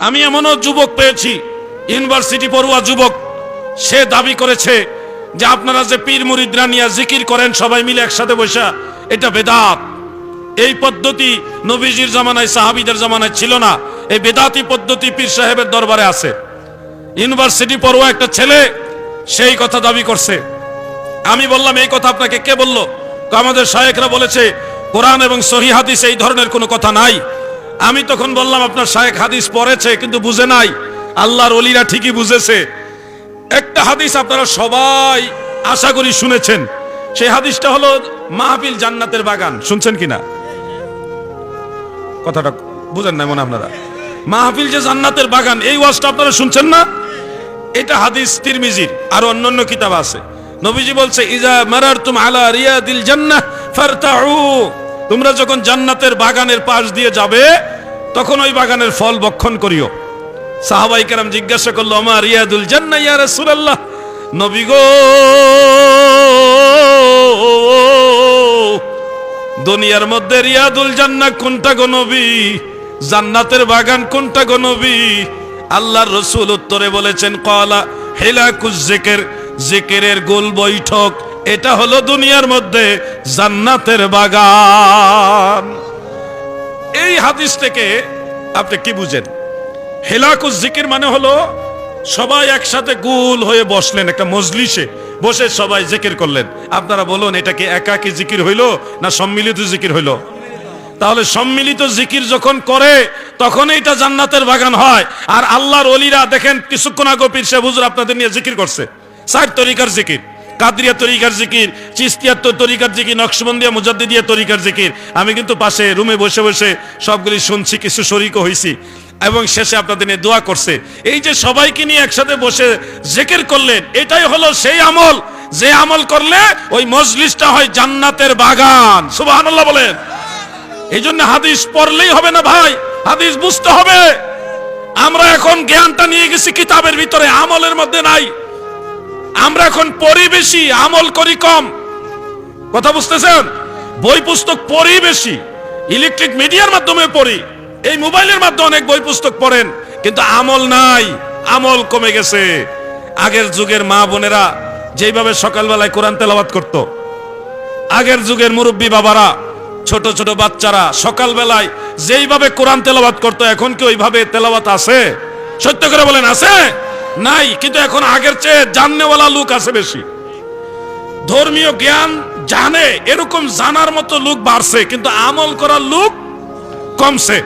আমি এমনও যুবক পেয়েছি, ইউনিভার্সিটি পড়ুয়া যুবক, সে দাবি করেছে যে আপনারা যে পীর মুরিদরা নিয়ে জিকির করেন সবাই মিলে একসাথে বসা, এটা বেদাত। এই পদ্ধতি নবীজির জামানায় সাহাবীদের জামানায় ছিল না। এই বেদাতি পদ্ধতি পীর সাহেবের দরবারে আছে। ইউনিভার্সিটি পড়ুয়া একটা ছেলে সেই কথা দাবি করছে। আমি বললাম, এই কথা আপনাকে কে বলল? আমাদের শায়েখরা বলেছে কোরআন এবং সহিহ হাদিসে এই ধরনের কোনো কথা নাই। আমি তখন বললাম, আপনার শায়েখ হাদিস পড়েছে কিন্তু বুঝে নাই, আল্লাহর ওলিরা ঠিকই বুঝেছে। একটা হাদিস আপনারা সবাই আশা করি শুনেছেন, সেই হাদিসটা হলো মাহফিল জান্নাতের বাগান। শুনছেন কিনা? কথাটা বুঝেন না মনে আপনারা? মাহফিল যে জান্নাতের বাগান, এই ওয়াজটা আপনারা শুনছেন না? এটা হাদিস তিরমিজির, আর অন্যান্য কিতাব আছে। নবীজি বলছে, ইজা মারারতুম আলা রিয়াদিল জান্নাহ ফারতাউ, তোমরা যখন জান্নাতের বাগানের পাশ দিয়ে যাবে তখন ওই বাগানের ফল ভক্ষণ করিও। সাহাবায়ে কেরাম জিজ্ঞাসা করলো, আমা রিয়াদুল জান্নাহ ইয়া রাসূলুল্লাহ, নবী গো দুনিয়ার মধ্যে রিয়াদুল জান্নাহ কোনটা গো নবী? জান্নাতের বাগান কোনটা গো নবী? আল্লাহর রাসূল উত্তরে বলেছেন, ক্বালা হিলাকুজ যিকির, জিকিরের গোল বৈঠক, এটা হলো দুনিয়ার মধ্যে জান্নাতের বাগান। এই হাদিস থেকে আপনি কি বুঝেন? হিলাকুজ যিকির মানে হলো সবাই একসাথে গোল হয়ে বসলেন, একটা মজলিসে বসে সবাই জিকির করলেন। আপনারা বলুন, এটা কি একাকী জিকির হইলো না সম্মিলিত জিকির হইলো? তাহলে সম্মিলিত জিকির যখন করে তখন এটা জান্নাতের বাগান হয়। আর আল্লাহর ওলিরা দেখেন, কিছুক্ষণ আগে পীর সাহেব হুজুর আপনাদের নিয়ে জিকির করছে, 4 তরিকার জিকির, কাদরিয়া তরিকার জিকির, চিশতিয়া তরিকার জিকির, নকশবন্দিয়া মুজাদ্দিদিয়া তরিকার জিকির। আমি কিন্তু পাশে রুমে বসে বসে সবগুলি শুনছি, কিছু শরীকও হইছি, এবং শেষে আপনাদের নিয়ে দোয়া করছে। এই যে সবাইকে নিয়ে একসাথে বসে জিকির করলেন, এটাই হলো সেই আমল যে আমল করলে ওই মজলিসটা হয় জান্নাতের বাগান। সুবহানাল্লাহ বলেন। এই জন্য হাদিস পড়লেই হবে না ভাই, হাদিস বুঝতে হবে। আমরা এখন জ্ঞানটা নিয়ে গেছি কিতাবের ভিতরে, আমলের মধ্যে নাই। আমরা এখন পড়ি বেশি, আমল করি কম। কথা বুঝতেছেন? বই পুস্তক পড়ি বেশি, ইলেকট্রিক মিডিয়ার মাধ্যমে পড়ি, এই মোবাইলের মাধ্যমে অনেক বই পুস্তক পড়েন, কিন্তু আমল নাই, আমল কমে গেছে। আগের যুগের মা বোনেরা যেইভাবে সকালবেলায় কোরআন তেলাওয়াত করত, আগের যুগের মুরব্বী বাবারা, ছোট ছোট বাচ্চারা সকালবেলায় যেইভাবে কোরআন তেলাওয়াত করত, এখন কি ওইভাবে তেলাওয়াত আছে? সত্য করে বলেন, আছে? নাই। কিন্তু এখন আগের চেয়ে জাননেওয়ালা লোক আছে বেশি, ধর্মীয় জ্ঞান জানে, এরকম জানার মতো লোক বাড়ছে, কিন্তু আমল করার লোক কমছে।